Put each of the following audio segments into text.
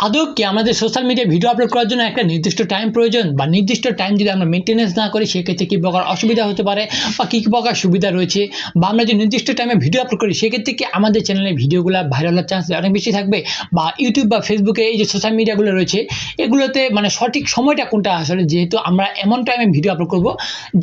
আদৌ কি আমাদের সোশ্যাল মিডিয়ায় ভিডিও আপলোড করার জন্য একটা নির্দিষ্ট টাইম প্রয়োজন বা নির্দিষ্ট টাইম যদি আমরা মেনটেনেন্স না করি সেক্ষেত্রে কী প্রকার অসুবিধা হতে পারে বা কী প্রকার সুবিধা রয়েছে বা আমরা যদি নির্দিষ্ট টাইমে ভিডিও আপলোড করি সেক্ষেত্রে কি আমাদের চ্যানেলে ভিডিওগুলো ভাইরাল হওয়ার চান্স অনেক বেশি থাকবে বা ইউটিউব বা ফেসবুকে এই যে সোশ্যাল মিডিয়াগুলো রয়েছে এগুলোতে মানে সঠিক সময়টা কোনটা আসলে যেহেতু আমরা এমন টাইমে ভিডিও আপলোড করব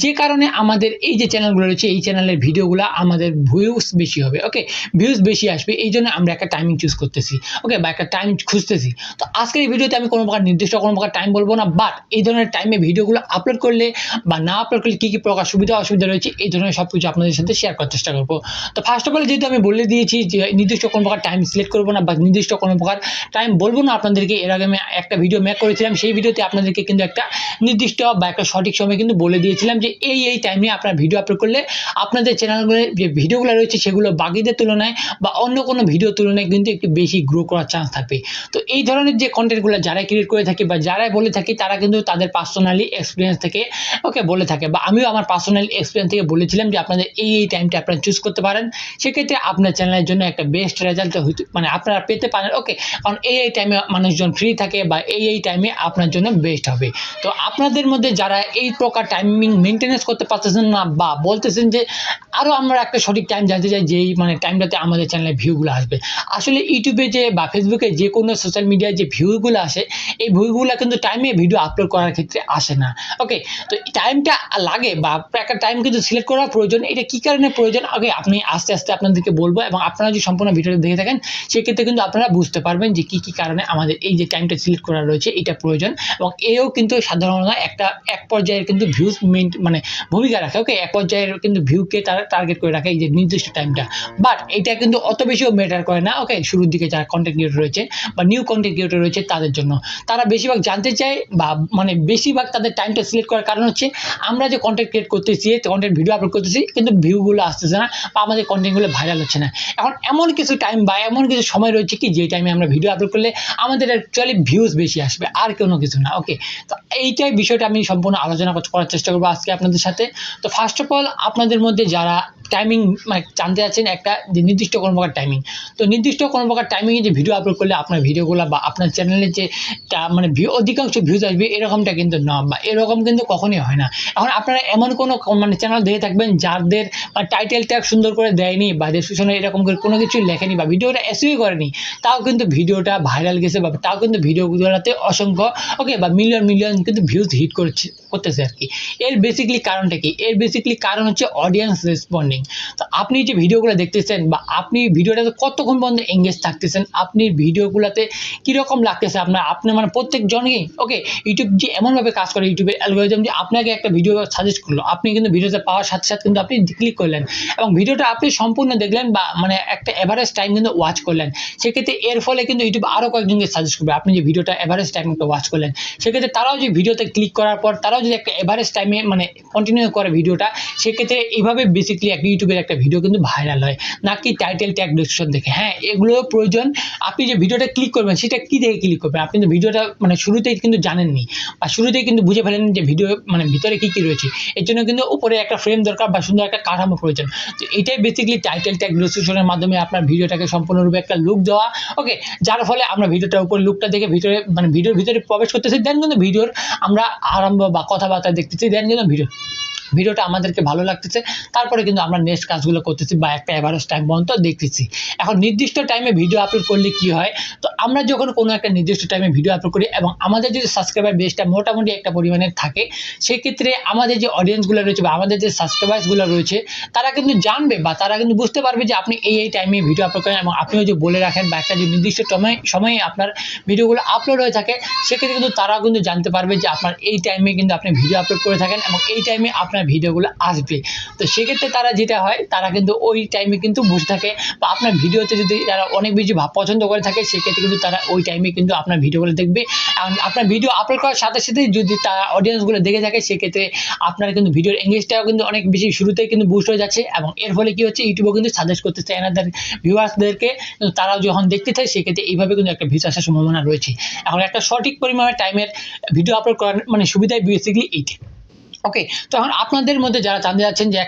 যে কারণে আমাদের এই যে চ্যানেলগুলো রয়েছে এই চ্যানেলের ভিডিওগুলো আমাদের ভিউজ বেশি হবে ওকে ভিউজ বেশি আসবে এই জন্য আমরা একটা টাইমিং চুজ করতেছি ওকে বা একটা টাইম খুঁজতেছি। তো আজকের এই ভিডিওতে আমি কোনো প্রকার নির্দিষ্ট কোনো প্রকার টাইম বলবো না বাট এই ধরনের টাইমে ভিডিওগুলো আপলোড করলে বা না আপলোড করলে কী কী প্রকার সুবিধা অসুবিধা রয়েছে এই ধরনের সব কিছু আপনাদের সাথে শেয়ার করার চেষ্টা করবো। তো ফার্স্ট অফ অল যেহেতু আমি বলে দিয়েছি যে নির্দিষ্ট কোনো প্রকার টাইম সিলেক্ট করবো না বা নির্দিষ্ট কোনো প্রকার টাইম বলবো না আপনাদেরকে, এর আগে আমি একটা ভিডিও মেক করেছিলাম সেই ভিডিওতে আপনাদেরকে কিন্তু একটা নির্দিষ্ট বা একটা সঠিক সময় কিন্তু বলে দিয়েছিলাম যে এই টাইমে আপনার ভিডিও আপলোড করলে আপনাদের চ্যানেলগুলোর যে ভিডিওগুলো রয়েছে সেগুলো বাকিদের তুলনায় বা অন্য কোনো ভিডিওর তুলনায় কিন্তু একটু বেশি গ্রো করার চান্স থাকবে। তো এই ধরনের যে কন্টেন্টগুলো যারা ক্রিয়েট করে থাকি বা যারাই বলে থাকি তারা কিন্তু তাদের পার্সোনালি এক্সপিরিয়েন্স থেকে ওকে বলে থাকে বা আমিও আমার পার্সোনাল এক্সপিরিয়েন্স থেকে বলেছিলাম যে আপনাদের এই টাইমটা আপনারা চুজ করতে পারেন, সেক্ষেত্রে আপনার চ্যানেলের জন্য একটা বেস্ট রেজাল্ট হইতে মানে আপনারা পেতে পারেন ওকে, কারণ এই টাইমে মানুষজন ফ্রি থাকে বা এই টাইমে আপনার জন্য বেস্ট হবে। তো আপনাদের মধ্যে যারা এই প্রকার টাইমিং মেনটেনেন্স করতে পারতেছেন না বা বলতেছেন যে আরও আমরা একটা সঠিক টাইম জানতে চাই যেই মানে টাইমটাতে আমাদের চ্যানেলে ভিউগুলো আসবে, আসলে ইউটিউবে যে বা ফেসবুকে যে কোনো সোশ্যাল মিডিয়ায় যে ভিউগুলো আসে এই ভিউগুলো কিন্তু টাইমে ভিডিও আপলোড করার ক্ষেত্রে আসে না ওকে। তো টাইমটা লাগে বা একটা টাইম কিন্তু সিলেক্ট করা প্রয়োজন, এটা কী কারণে প্রয়োজন ওকে আমি আস্তে আস্তে আপনাদেরকে বলবো এবং আপনারা যদি সম্পূর্ণ ভিডিওটা দেখে থাকেন সেক্ষেত্রে কিন্তু আপনারা বুঝতে পারবেন যে কী কী কারণে আমাদের এই যে টাইমটা সিলেক্ট করা রয়েছে এটা প্রয়োজন এবং এও কিন্তু সাধারণত এক পর্যায়ের কিন্তু ভিউজ মানে ভূমিকা রাখে ওকে, এক পর্যায়ের কিন্তু ভিউকে তারা টার্গেট করে রাখে এই যে নির্দিষ্ট টাইমটা, বাট এটা কিন্তু অত বেশিও ম্যাটার করে না ওকে। শুরুর দিকে যারা কন্টেন্ট ক্রিয়েটর রয়েছে বা নিউ কন্টেন্ট ক্রিয়েটর রয়েছে তাদের জন্য তারা বেশিরভাগ জানতে চায় বা মানে বেশিরভাগ তাদের টাইমটা সিলেক্ট করার কারণ হচ্ছে আমরা যে কন্টেন্ট ক্রিয়েট করতেছি কন্টেন্ট ভিডিও আপলোড করতেছি কিন্তু ভিউগুলো আসতেছে না বা আমাদের কন্টেন্টগুলো ভাইরাল হচ্ছে না। এখন এমন কিছু টাইম বা এমন কিছু সময় রয়েছে কি যে টাইমে আমরা ভিডিও আপলোড করলে আমাদের অ্যাকচুয়ালি ভিউজ বেশি আসবে আর কোনো কিছু না ওকে। তো এইটাই বিষয়টা আমি সম্পূর্ণ আলোচনা করার চেষ্টা করবো আজকে আপনাদের সাথে। তো ফার্স্ট অফ অল আপনাদের মধ্যে যারা টাইমিং মানে জানতে আছেন একটা যে নির্দিষ্ট কোনো প্রকার টাইমিং, তো নির্দিষ্ট কোনো প্রকার টাইমিংয়ে যে ভিডিও আপলোড করলে আপনার ভিডিওগুলো বা আপনার চ্যানেলের যে মানে অধিকাংশ ভিউজ আসবে এরকমটা কিন্তু না বা এরকম কিন্তু কখনোই হয় না। এখন আপনারা এমন কোনো মানে চ্যানেল দেখে থাকবেন যাদের টাইটেল ট্যাগ সুন্দর করে দেয়নি বা ডেসক্রিপশনে এরকম করে কোনো কিছু লেখেনি বা ভিডিওটা এসইও করেনি, তাও কিন্তু ভিডিওটা ভাইরাল গেছে বা তাও কিন্তু ভিডিওগুলোতে অসংখ্য ওকে বা মিলিয়ন কিন্তু ভিউজ হিট করতেছে আর কি। এর বেসিক্যালি কারণটা কি? এর বেসিক্যালি কারণ হচ্ছে অডিয়েন্স রেসপন্ডিং। তো আপনি যে ভিডিওগুলো দেখতেছেন বা আপনি ভিডিওটাতে কতক্ষণ পর্যন্ত এঙ্গেজ থাকতেছেন, আপনি ভিডিওগুলোতে কীরকম লাগতেছে আপনি মানে প্রত্যেকজনকেই ওকে ইউটিউব যে এমনভাবে কাজ করে ইউটিউবের অ্যালগরিদম যে আপনাকে একটা ভিডিও সাজেস্ট করলো, আপনি কিন্তু ভিডিওতে পাওয়ার সাথে সাথে কিন্তু আপনি ক্লিক করলেন এবং ভিডিওটা আপনি সম্পূর্ণ দেখলেন বা মানে একটা এভারেজ টাইম কিন্তু ওয়াচ করলেন, সেক্ষেত্রে এর ফলে কিন্তু ইউটিউব আরও কয়েকজনকে সাজেস্ট করবে। আপনি যে ভিডিওটা এভারেজ টাইম ওয়াচ করলেন সেক্ষেত্রে তারাও যে ভিডিওতে ক্লিক করার পর তারাও যদি একটা এভারেজ টাইমে মানে কন্টিনিউ করে ভিডিওটা, সেক্ষেত্রে এইভাবে বেসিক্যালি একটা ইউটিউবের একটা ভিডিও কিন্তু ভাইরাল হয় নাকি টাইটেল ট্যাগ ডিসক্রিপশন দেখে। হ্যাঁ এগুলো প্রয়োজন, আপনি যে ভিডিওটা ক্লিক করবেন সেটা কী দেখে ক্লিক করবেন, আপনি তো ভিডিওটা মানে শুরুতেই কিন্তু জানেননি বা শুরুতেই কিন্তু বুঝে ফেলেন যে ভিডিও মানে ভিতরে কী কী রয়েছে, এর জন্য কিন্তু উপরে একটা ফ্রেম দরকার বা সুন্দর একটা কাঠামো প্রয়োজন। তো এটাই বেসিক্যালি টাইটেল ট্যাগ ডিসক্রিপশনের মাধ্যমে আপনার ভিডিওটাকে সম্পূর্ণরূপে একটা লুক দেওয়া ওকে, যার ফলে আমরা ভিডিওটার উপর লুকটা দেখে ভিতরে মানে ভিডিওর ভিতরে প্রবেশ করতেছি, দেন কিন্তু ভিডিওর আমরা আরম্ভ বা কথাবার্তা দেখতেছি, দেন কিন্তু ভিডিওটা আমাদেরকে ভালো লাগতেছে, তারপরে কিন্তু আমরা নেক্সট কাজগুলো করতেছি বা একটা এভারেজ টাইম পর্যন্ত দেখতেছি। এখন নির্দিষ্ট টাইমে ভিডিও আপলোড করলে কি হয়, তো আমরা যখন কোনো একটা নির্দিষ্ট টাইমে ভিডিও আপলোড করি এবং আমাদের যদি সাবস্ক্রাইবার বেসটা মোটামুটি একটা পরিমাণের থাকে, সেক্ষেত্রে আমাদের যে অডিয়েন্সগুলো রয়েছে বা আমাদের যে সাবস্ক্রাইবার্সগুলো রয়েছে তারা কিন্তু জানবে বা তারা কিন্তু বুঝতে পারবে যে আপনি এই টাইমে ভিডিও আপলোড করেন এবং আপনিও যে বলে রাখেন বা একটা যে নির্দিষ্ট সময়ে আপনার ভিডিওগুলো আপলোড হয়ে থাকে, সেক্ষেত্রে কিন্তু তারাও কিন্তু জানতে পারবে যে আপনার এই টাইমে কিন্তু আপনি ভিডিও আপলোড করে থাকেন এবং এই টাইমে আপনার ভিডিওগুলো আসবে। তো সেক্ষেত্রে তারা যেটা হয় তারা কিন্তু ওই টাইমে কিন্তু বসে থাকে বা আপনার ভিডিওতে যদি তারা অনেক বেশি পছন্দ করে থাকে সেক্ষেত্রে কিন্তু তারা ওই টাইমে কিন্তু আপনার ভিডিওগুলো দেখবে এবং আপনার ভিডিও আপলোড করার সাথে সাথেই যদি তারা অডিয়েন্সগুলো দেখে থাকে সেক্ষেত্রে আপনার কিন্তু ভিডিওর এঙ্গেজটাও কিন্তু অনেক বেশি শুরুতেই কিন্তু বুস্ট হয়ে যাচ্ছে এবং এর ফলে কি হচ্ছে ইউটিউবও কিন্তু সাজেস্ট করতেছে এনাদের ভিউয়ার্সদেরকে, কিন্তু তারাও যখন দেখতে চায় সেক্ষেত্রে এইভাবে কিন্তু একটা ভিউজ আসার সম্ভাবনা রয়েছে। এখন একটা সঠিক পরিমাণে টাইমের ভিডিও আপলোড করার মানে সুবিধাই বেসিক্যালি এইটা। ওকে, তো এখন আপনাদের মধ্যে যারা জানতে চাচ্ছেন যে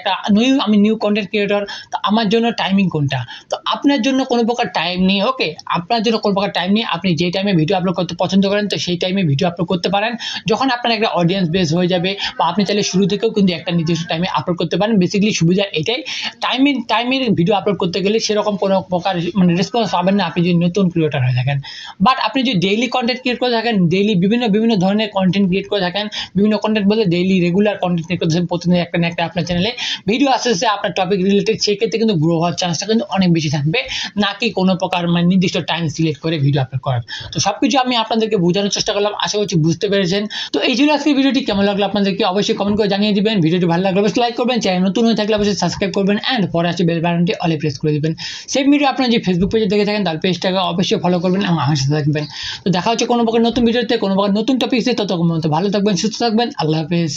আমি নিউ কন্টেন্ট ক্রিয়েটর, তো আমার জন্য টাইমিং কোনটা? তো আপনার জন্য কোনো প্রকার টাইম নেই। ওকে, আপনার জন্য কোনো প্রকার টাইম নেই। আপনি যে টাইমে ভিডিও আপলোড করতে পছন্দ করেন, তো সেই টাইমে ভিডিও আপলোড করতে পারেন। যখন আপনার একটা অডিয়েন্স বেস হয়ে যাবে, বা আপনি চাইলে শুরু থেকেও কিন্তু একটা নির্দিষ্ট টাইমে আপলোড করতে পারেন। বেসিক্যালি সুবিধা এটাই, টাইমের ভিডিও আপলোড করতে গেলে সেরকম কোনো প্রকার মানে রেসপন্স পাবেন না আপনি যদি নতুন ক্রিয়েটর হয়ে থাকেন। বাট আপনি যদি ডেইলি কন্টেন্ট ক্রিয়েট করে থাকেন, ডেইলি বিভিন্ন ধরনের কন্টেন্ট ক্রিয়েট করে থাকেন, বিভিন্ন কন্টেন্ট বলতে ডেইলি রেগুলার কন্টেন্ট ক্রিয়েট করতেছেন, প্রতিদিন একটা না একটা আপনার চ্যানেলে ভিডিও আসতেছে আপনার টপিক রিলেটেড, সেক্ষেত্রে কিন্তু গ্রো হওয়ার চান্সটা কিন্তু অনেক বেশি থাকবে, নাকি কোনো প্রকার মানে নির্দিষ্ট টাইম সিলেক্ট করে ভিডিও আপলোড করার। তো সবকিছু আমি আপনাদেরকে বোঝানোর চেষ্টা করলাম, আশা করছি বুঝতে পেরেছেন। তো এই জন্য আজকে ভিডিওটি কেমন লাগলো আপনাদেরকে অবশ্যই কমেন্ট করে জানিয়ে দিবেন। ভিডিওটি ভালো লাগলে অবশ্যই লাইক করবেন, চ্যানেল নতুন হয়ে থাকলে অবশ্যই সাবস্ক্রাইব করবেন, অ্যান্ড পরে আসে বেল বাটনটি অলে প্রেস করে দিবেন। সেম ভিডিও আপনারা যে ফেসবুক পেজে দেখে থাকেন তার পেজটাকে অবশ্যই ফলো করবেন এবং আমার সাথে থাকবেন। তো দেখা হচ্ছে কোনো প্রকার নতুন ভিডিওতে, কোনো প্রকার নতুন টপিকসে। ততক্ষণ পর্যন্ত ভালো থাকবেন, সুস্থ থাকবেন। আল্লাহ হাফেজ।